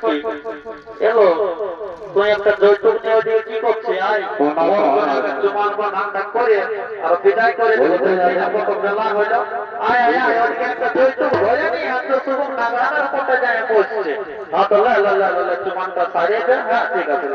কি এলো তুই একটা যৌতুক নিয়ে দিয়ে কি করছিস আয় জমান বা নামটা করে আর বিদায় করে কত বেলা হইলো আয় আয় আয় ওদিকে একটা যৌতুক হয়ে নি এত সুগম নাগরানের কোটে যায় বসছে হ্যাঁ তো লে জমানটা সারিয়ে দে হ্যাঁ ঠিক আছে